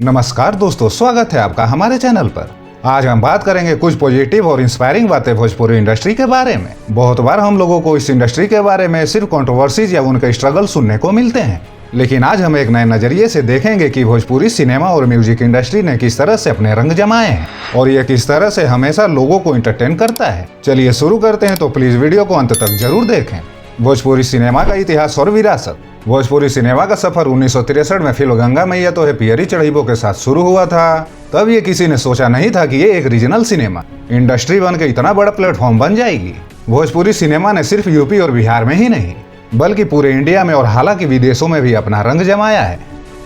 नमस्कार दोस्तों, स्वागत है आपका हमारे चैनल पर। आज हम बात करेंगे कुछ पॉजिटिव और इंस्पायरिंग बातें भोजपुरी इंडस्ट्री के बारे में। बहुत बार हम लोगों को इस इंडस्ट्री के बारे में सिर्फ कंट्रोवर्सीज या उनके स्ट्रगल सुनने को मिलते हैं, लेकिन आज हम एक नए नजरिए से देखेंगे कि भोजपुरी सिनेमा और म्यूजिक इंडस्ट्री ने किस तरह से अपने रंग जमाए हैं और ये किस तरह से हमेशा लोगों को एंटरटेन करता है। चलिए शुरू करते हैं, तो प्लीज वीडियो को अंत तक जरूर देखें। भोजपुरी सिनेमा का इतिहास और विरासत। भोजपुरी सिनेमा का सफर 1963 में फिल्म गंगा मैया तो है पियरी चढ़ीबो के साथ शुरू हुआ था। तब ये किसी ने सोचा नहीं था कि ये एक रीजनल सिनेमा इंडस्ट्री बन के इतना बड़ा प्लेटफॉर्म बन जाएगी। भोजपुरी सिनेमा ने सिर्फ यूपी और बिहार में ही नहीं बल्कि पूरे इंडिया में और हालांकि विदेशों में भी अपना रंग जमाया है।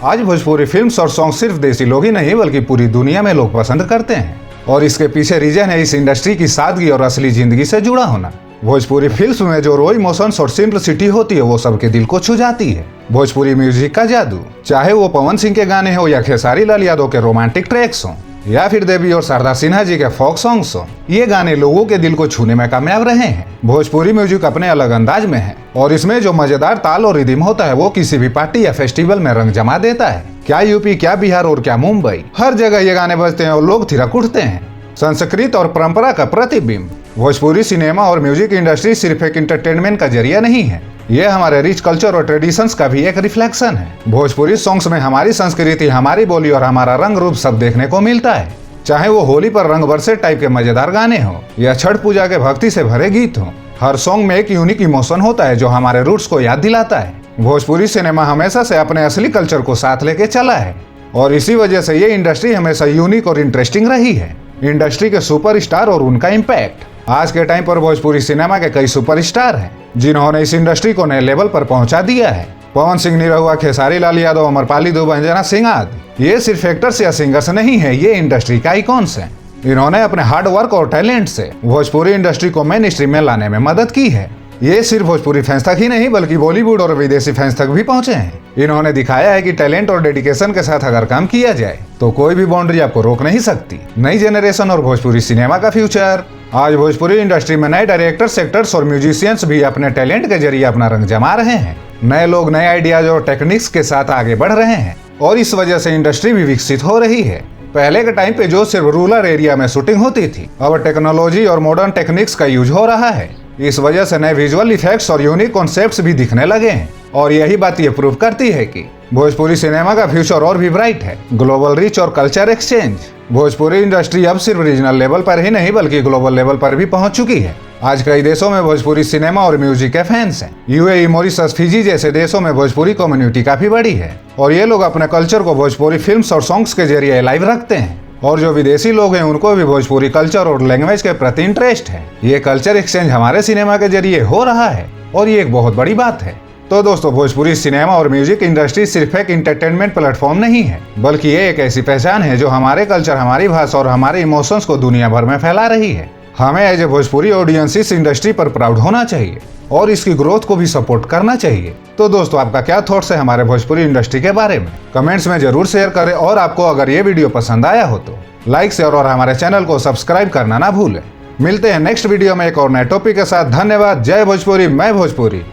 आज भोजपुरी फिल्म्स और सॉन्ग सिर्फ देसी लोग ही नहीं बल्कि पूरी दुनिया में लोग पसंद करते हैं, और इसके पीछे रीजन है इस इंडस्ट्री की सादगी और असली जिंदगी से जुड़ा होना। भोजपुरी फिल्म्स में जो रॉ इमोशंस और सिंपलिसिटी होती है वो सबके दिल को छू जाती है। भोजपुरी म्यूजिक का जादू, चाहे वो पवन सिंह के गाने हो या खेसारी लाल यादव के रोमांटिक ट्रैक्स हो या फिर देवी और शारदा सिन्हा जी के फोक सॉन्ग्स हो, ये गाने लोगों के दिल को छूने में कामयाब रहे हैं। भोजपुरी म्यूजिक अपने अलग अंदाज में है और इसमें जो मजेदार ताल और रिदम होता है वो किसी भी पार्टी या फेस्टिवल में रंग जमा देता है। क्या यूपी, क्या बिहार और क्या मुंबई, हर जगह ये गाने बजते हैं और लोग थिरक उठते हैं। संस्कृत और परंपरा का प्रतिबिंब। भोजपुरी सिनेमा और म्यूजिक इंडस्ट्री सिर्फ एक इंटरटेनमेंट का जरिया नहीं है, ये हमारे रिच कल्चर और ट्रेडिशंस का भी एक रिफ्लेक्शन है। भोजपुरी सॉन्ग्स में हमारी संस्कृति, हमारी बोली और हमारा रंग रूप सब देखने को मिलता है। चाहे वो होली पर रंग बरसे टाइप के मजेदार गाने हो या छठ पूजा के भक्ति से भरे गीत हो, हर सॉन्ग में एक यूनिक इमोशन होता है जो हमारे रूट्स को याद दिलाता है। भोजपुरी सिनेमा हमेशा से अपने असली कल्चर को साथ लेके चला है और इसी वजह से ये इंडस्ट्री हमेशा यूनिक और इंटरेस्टिंग रही है। इंडस्ट्री के सुपरस्टार और उनका इम्पैक्ट। आज के टाइम पर भोजपुरी सिनेमा के कई सुपरस्टार हैं जिन्होंने इस इंडस्ट्री को नए लेवल पर पहुंचा दिया है। पवन सिंह निरहुआ, खेसारी लाल यादव, अमरपाली दुबे, अंजना सिंह आदि ये सिर्फ एक्टर्स या सिंगर्स नहीं है, ये इंडस्ट्री का आइकॉन्स हैं। इन्होंने अपने हार्ड वर्क और टैलेंट से भोजपुरी इंडस्ट्री को मेन स्ट्रीम में लाने में मदद की है। ये सिर्फ भोजपुरी फैंस तक ही नहीं बल्कि बॉलीवुड और विदेशी फैंस तक भी पहुंचे हैं। इन्होंने दिखाया है कि टैलेंट और डेडिकेशन के साथ अगर काम किया जाए तो कोई भी बाउंड्री आपको रोक नहीं सकती। नई जनरेशन और भोजपुरी सिनेमा का फ्यूचर। आज भोजपुरी इंडस्ट्री में नए डायरेक्टर्स, एक्टर्स और म्यूजिशियंस भी अपने टैलेंट के जरिए अपना रंग जमा रहे हैं। नए लोग नए आइडियाज और टेक्निक्स के साथ आगे बढ़ रहे हैं और इस वजह से इंडस्ट्री भी विकसित हो रही है। पहले के टाइम पे जो सिर्फ रूरल एरिया में शूटिंग होती थी, अब टेक्नोलॉजी और मॉडर्न टेक्निक्स का यूज हो रहा है। इस वजह से नए विजुअल इफेक्ट्स और यूनिक कॉन्सेप्ट्स भी दिखने लगे हैं और यही बात ये प्रूव करती है कि भोजपुरी सिनेमा का फ्यूचर और भी ब्राइट है। ग्लोबल रीच और कल्चर एक्सचेंज। भोजपुरी इंडस्ट्री अब सिर्फ रीजनल लेवल पर ही नहीं बल्कि ग्लोबल लेवल पर भी पहुंच चुकी है। आज कई देशों में भोजपुरी सिनेमा और म्यूजिक के फैंस हैं। यूएई, मॉरिशस, फिजी जैसे देशों में भोजपुरी कम्युनिटी काफी बड़ी है और ये लोग अपने कल्चर को भोजपुरी फिल्म्स और सॉन्ग्स के जरिए लाइव रखते हैं। और जो विदेशी लोग हैं उनको भी भोजपुरी कल्चर और लैंग्वेज के प्रति इंटरेस्ट है। ये कल्चर एक्सचेंज हमारे सिनेमा के जरिए हो रहा है और ये एक बहुत बड़ी बात है। तो दोस्तों, भोजपुरी सिनेमा और म्यूजिक इंडस्ट्री सिर्फ एक इंटरटेनमेंट प्लेटफॉर्म नहीं है बल्कि ये एक ऐसी पहचान है जो हमारे कल्चर, हमारी भाषा और हमारे इमोशंस को दुनिया भर में फैला रही है। हमें as a Bhojpuri audience is industry पर प्राउड होना चाहिए और इसकी ग्रोथ को भी सपोर्ट करना चाहिए। तो दोस्तों, आपका क्या थॉट्स है हमारे भोजपुरी इंडस्ट्री के बारे में? कमेंट्स में जरूर शेयर करें और आपको अगर ये वीडियो पसंद आया हो तो लाइक, शेयर और हमारे चैनल को सब्सक्राइब करना ना भूलें। मिलते हैं नेक्स्ट वीडियो में एक और नए टॉपिक के साथ। धन्यवाद। जय भोजपुरी, मैं भोजपुरी।